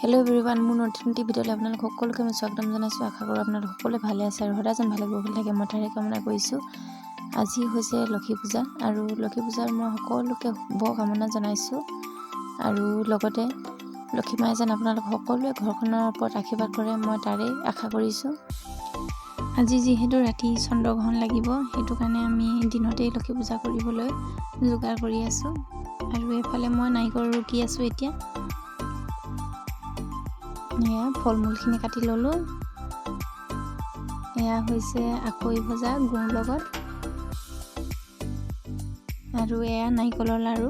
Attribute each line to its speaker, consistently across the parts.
Speaker 1: Hello everyone মোৰ নতুন ভিডিঅ'লৈ আপোনালোক সকলোকে মই স্বাগতম জনাইছো। আশা কৰোঁ আপোনালোক সকলোৱে ভালে আছে আৰু সদায় যেন ভালে গৈ থাকে মই তাৰে কামনা কৰিছোঁ। আজি হৈছে লক্ষী পূজা আৰু লক্ষী পূজাৰ মই সকলোকে শুভ কামনা জনাইছোঁ আৰু লগতে লক্ষী মায়ে যেন আপোনালোক সকলোৱে ঘৰখনৰ ওপৰত আশীৰ্বাদ কৰে মই তাৰে আশা কৰিছোঁ। আজি যিহেতু ৰাতি চন্দ্ৰগ্ৰহণ লাগিব সেইটো কাৰণে আমি দিনতেই লক্ষী পূজা কৰিবলৈ যোগাৰ কৰি আছোঁ আৰু এফালে মই নাৰিকল ৰুকি আছোঁ। এতিয়া এয়া ফলমূলখিনি কাটি ললোঁ। এয়া হৈছে আখৈ ভজা গুড়ৰ লগত আৰু এয়া নাৰিকলৰ লাড়ু।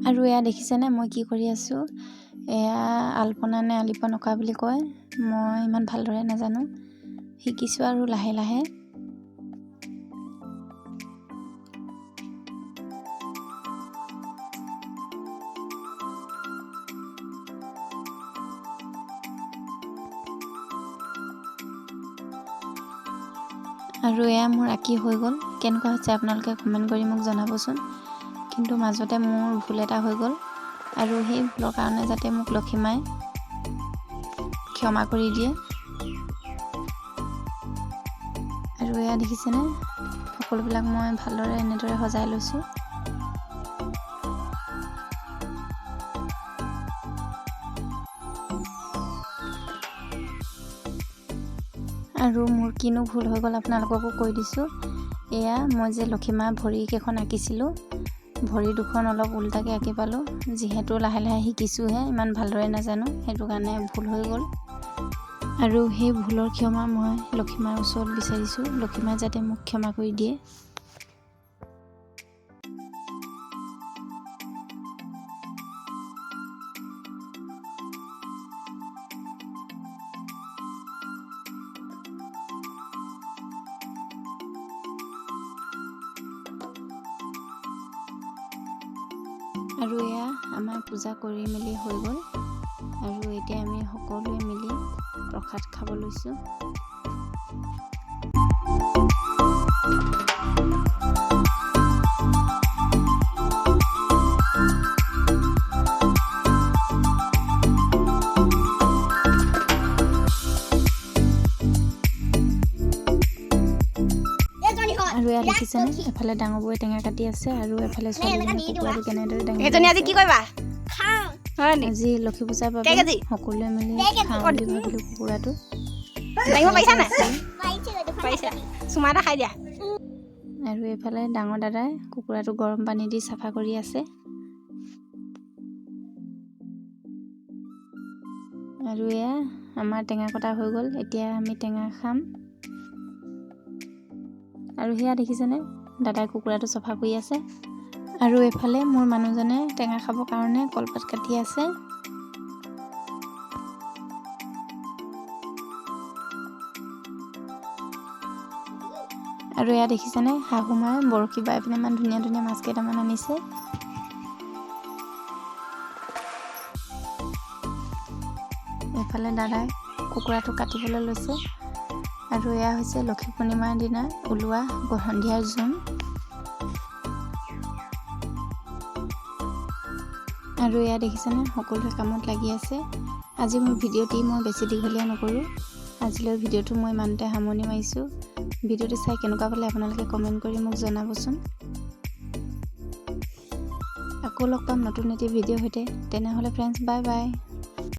Speaker 1: আৰু এয়া দেখিছেনে মই কি কৰি আছোঁ। এয়া আলপনা নে আলিপনকা বুলি কয়, মই ইমান ভালদৰে নাজানো, শিকিছোঁ আৰু লাহে লাহে। আৰু এয়া মোৰ আঁকি হৈ গ'ল। কেনেকুৱা হৈছে আপোনালোকে কমেণ্ট কৰি মোক জনাবচোন। কিন্তু মাজতে মোৰ ভুল এটা হৈ গ'ল আৰু সেই ভুলৰ কাৰণে যাতে মোক লক্ষী মায়ে ক্ষমা কৰি দিয়ে। আৰু এয়া দেখিছেনে সকলোবিলাক মই ভালদৰে এনেদৰে সজাই লৈছোঁ। আৰু মোৰ কিনো ভুল হৈ গ'ল আপোনালোককো কৈ দিছোঁ। এয়া মই যে লক্ষী মাৰ ভৰিকেইখন আঁকিছিলোঁ, ভৰি দুখন অলপ উল্টাকৈ আঁকি পালোঁ। যিহেতু লাহে লাহে শিকিছোঁহে, ইমান ভালদৰে নাজানো, সেইটো কাৰণে ভুল হৈ গ'ল আৰু সেই ভুলৰ ক্ষমা মই লক্ষী মাৰ ওচৰত বিচাৰিছোঁ। লক্ষী মায়ে যাতে মোক ক্ষমা কৰি দিয়ে। আৰু এয়া আমাৰ পূজা কৰি মেলি হৈ গ'ল আৰু এতিয়া আমি সকলোৱে মিলি প্ৰসাদ খাব লৈছোঁ। আৰু এয়া দেখিছেনে এফালে ডাঙৰ বৌয়ে টেঙা কাটি আছে আৰু এফালে ছোৱালীজনী কুকুৰাটো কেনেদৰে দাঙি আজি লক্ষী পূজাৰ বাবে সকলোৱে মিলি খাওঁ বুলি ভাবিলোঁ কুকুৰাটো। আৰু এইফালে ডাঙৰ দাদাই কুকুৰাটো গৰম পানী দি চাফা কৰি আছে। আৰু এয়া আমাৰ টেঙা কটা হৈ গ'ল, এতিয়া আমি টেঙা খাম। আৰু সেয়া দেখিছেনে দাদাই কুকুৰাটো চফা কৰি আছে আৰু এইফালে মোৰ মানুহজনে টেঙা খাবৰ কাৰণে কলপাত কাটি আছে। আৰু এয়া দেখিছেনে শাহু মায়ে বৰশী বাই পিনে ইমান ধুনীয়া ধুনীয়া মাছ কেইটামান আনিছে। এইফালে দাদাই কুকুৰাটো কাটিবলৈ লৈছে আৰু এয়া হৈছে লক্ষী পূৰ্ণিমাৰ দিনা ওলোৱা সন্ধিয়াৰ জোন। আৰু এয়া দেখিছেনে সকলোৱে কামত লাগি আছে। আজি মোৰ ভিডিঅ'টি মই বেছি দীঘলীয়া নকৰোঁ, আজিলৈ ভিডিঅ'টো মই ইমানতে সামৰণি মাৰিছোঁ। ভিডিঅ'টো চাই কেনেকুৱা পালে আপোনালোকে কমেণ্ট কৰি মোক জনাবচোন। আকৌ লগ পাম নতুন এটি ভিডিঅ'ৰ সৈতে। তেনেহ'লে ফ্ৰেণ্ডছ বাই বাই।